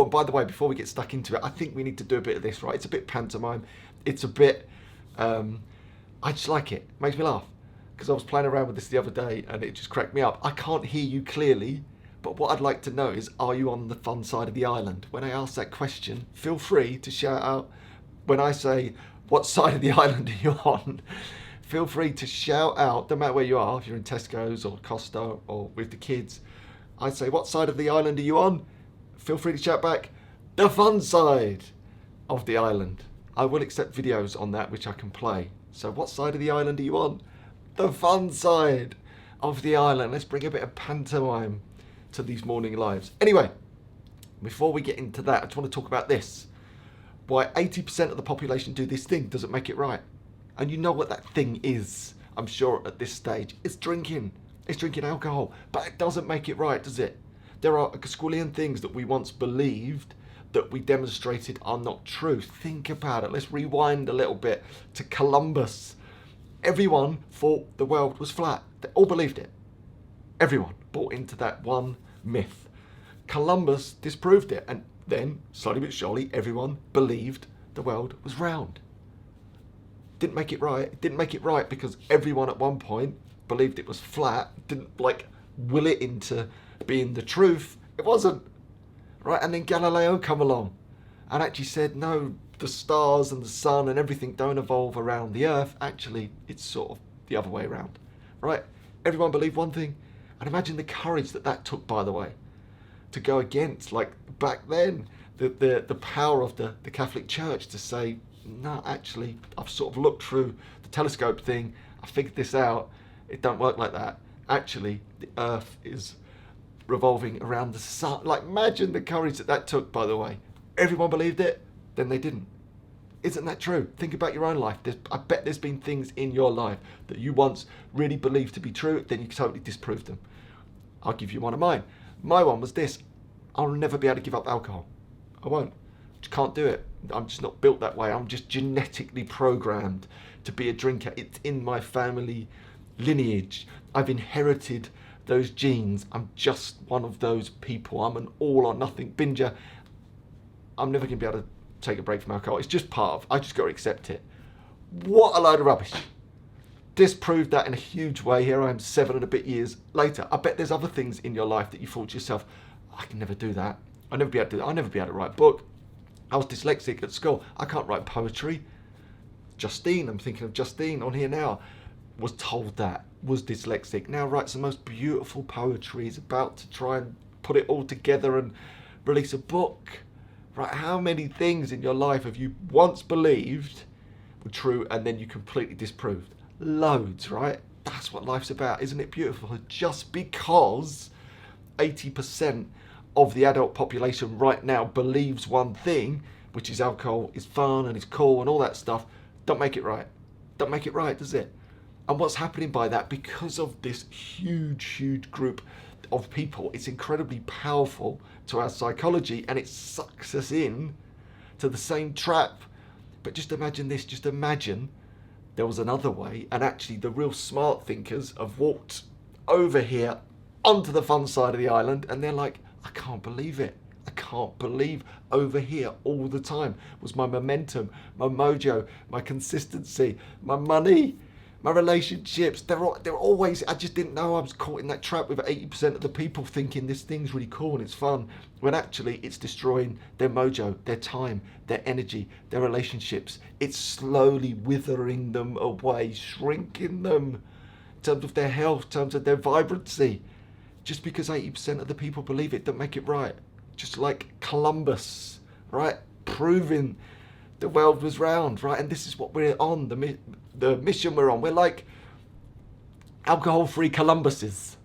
Oh, and by the way, before we get stuck into it, I think we need to do a bit of this, right? It's a bit pantomime. It's a bit, I just like it. It makes me laugh. Because I was playing around with this the other day and it just cracked me up. I can't hear you clearly, but what I'd like to know is, are you on the fun side of the island? When I ask that question, feel free to shout out. When I say, what side of the island are you on? Feel free to shout out, no matter where you are, if you're in Tesco's or Costa or with the kids. I say, what side of the island are you on? Feel free to shout back, the fun side of the island. I will accept videos on that which I can play. So what side of the island are you on? The fun side of the island. Let's bring a bit of pantomime to these morning lives. Anyway, before we get into that, I just want to talk about this. Why 80% of the population do this thing doesn't make it right. And you know what that thing is, I'm sure, at this stage. It's drinking. It's drinking alcohol. But it doesn't make it right, does it? There are a gazillion things that we once believed that we demonstrated are not true. Think about it. Let's rewind a little bit to Columbus. Everyone thought the world was flat. They all believed it. Everyone bought into that one myth. Columbus disproved it, and then, slowly but surely, everyone believed the world was round. Didn't make it right. It didn't make it right because everyone at one point believed it was flat. Didn't will it into being the truth. It wasn't. Right? And then Galileo come along and actually said, no, the stars and the sun and everything don't evolve around the earth. Actually, it's sort of the other way around. Right? Everyone believed one thing. And imagine the courage that took, by the way, to go against, back then, the power of the Catholic Church to say, no, actually, I've sort of looked through the telescope thing. I figured this out. It don't work like that. Actually, the earth is revolving around the sun. Imagine the courage that took, by the way. Everyone believed it, then they didn't. Isn't that true? Think about your own life. I bet there's been things in your life that you once really believed to be true, then you totally disproved them. I'll give you one of mine. My one was this. I'll never be able to give up alcohol. I won't. Just can't do it. I'm just not built that way. I'm just genetically programmed to be a drinker. It's in my family lineage. I've inherited those genes. I'm just one of those people. I'm an all or nothing binger. I'm never going to be able to take a break from alcohol. It's just part of. I just got to accept it. What a load of rubbish. Disproved that in a huge way. Here I am 7 and a bit years later. I bet there's other things in your life that you thought to yourself, I can never do that. I'll never be able to do that. I'll never be able to write a book. I was dyslexic at school. I can't write poetry. Justine, I'm thinking of Justine on here now, was told that, was dyslexic. Now writes the most beautiful poetry. Is about to try and put it all together and release a book. Right? How many things in your life have you once believed were true and then you completely disproved? Loads, right? That's what life's about. Isn't it beautiful? Just because 80% of the adult population right now believes one thing, which is alcohol is fun and it's cool and all that stuff, don't make it right. Don't make it right, does it? And what's happening by that, because of this huge group of people, it's incredibly powerful to our psychology and it sucks us in to the same trap. But just imagine this, just imagine there was another way, and actually the real smart thinkers have walked over here onto the fun side of the island and they're like, I can't believe it. I can't believe over here all the time was my momentum, my mojo, my consistency, my money, my relationships. They're always, I just didn't know I was caught in that trap with 80% of the people thinking this thing's really cool and it's fun, when actually it's destroying their mojo, their time, their energy, their relationships. It's slowly withering them away, shrinking them in terms of their health, in terms of their vibrancy. Just because 80% of the people believe it, don't make it right. Just like Columbus, right? Proving the world was round, right? And this is what we're on, the mission we're on. We're like alcohol-free Columbuses,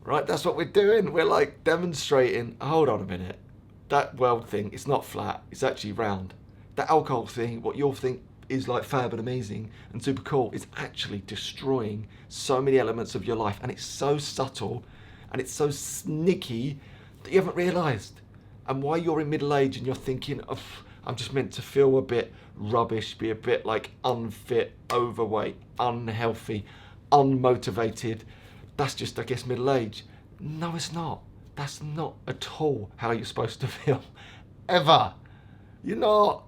right? That's what we're doing. We're like demonstrating, hold on a minute, that world thing, it's not flat, it's actually round. That alcohol thing, what you'll think is like fab and amazing and super cool, is actually destroying so many elements of your life. And it's so subtle and it's so sneaky that you haven't realised. And while you're in middle age and you're thinking, oh, I'm just meant to feel a bit rubbish, be a bit like unfit, overweight, unhealthy, unmotivated, that's just, I guess, middle age. No, it's not. That's not at all how you're supposed to feel. Ever. You're not.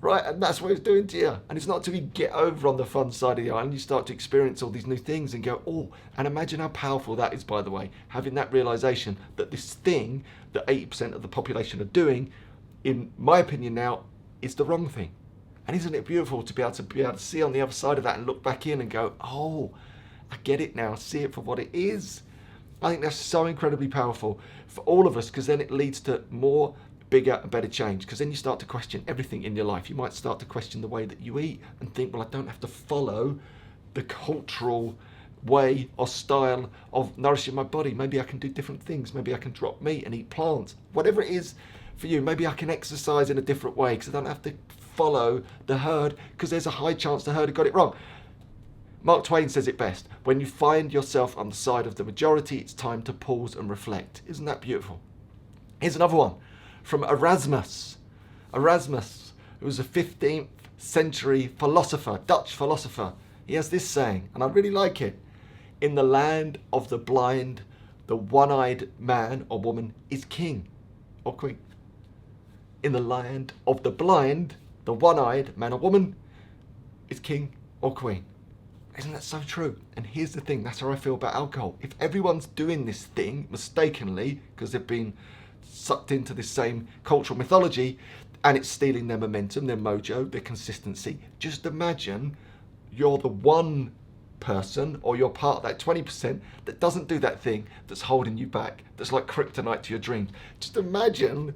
Right? And that's what it's doing to you. And it's not till you get over on the fun side of the island, you start to experience all these new things and go, oh, and imagine how powerful that is, by the way, having that realization that this thing that 80% of the population are doing, in my opinion now, is the wrong thing. And isn't it beautiful to be able to see on the other side of that and look back in and go, oh, I get it now, see it for what it is. I think that's so incredibly powerful for all of us, because then it leads to more, bigger and better change, because then you start to question everything in your life. You might start to question the way that you eat and think, well, I don't have to follow the cultural way or style of nourishing my body. Maybe I can do different things. Maybe I can drop meat and eat plants. Whatever it is for you, maybe I can exercise in a different way because I don't have to follow the herd, because there's a high chance the herd have got it wrong. Mark Twain says it best: when you find yourself on the side of the majority, it's time to pause and reflect. Isn't that beautiful? Here's another one from Erasmus. Erasmus, who was a 15th century philosopher, Dutch philosopher. He has this saying, and I really like it: in the land of the blind, the one-eyed man or woman is king or queen. In the land of the blind, the one-eyed man or woman is king or queen. Isn't that so true? And here's the thing, that's how I feel about alcohol. If everyone's doing this thing mistakenly, because they've been sucked into this same cultural mythology, and it's stealing their momentum, their mojo, their consistency, just imagine you're the one person, or you're part of that 20% that doesn't do that thing, that's holding you back, that's like kryptonite to your dreams. Just imagine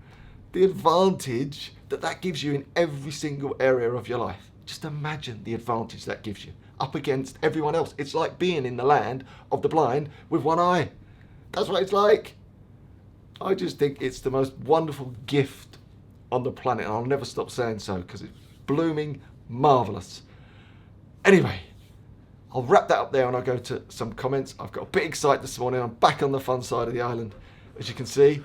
the advantage that that gives you in every single area of your life. Just imagine the advantage that gives you up against everyone else. It's like being in the land of the blind with one eye. That's what it's like. I just think it's the most wonderful gift on the planet, and I'll never stop saying so because it's blooming marvellous. Anyway, I'll wrap that up there and I'll go to some comments. I've got a bit excited this morning. I'm back on the fun side of the island, as you can see.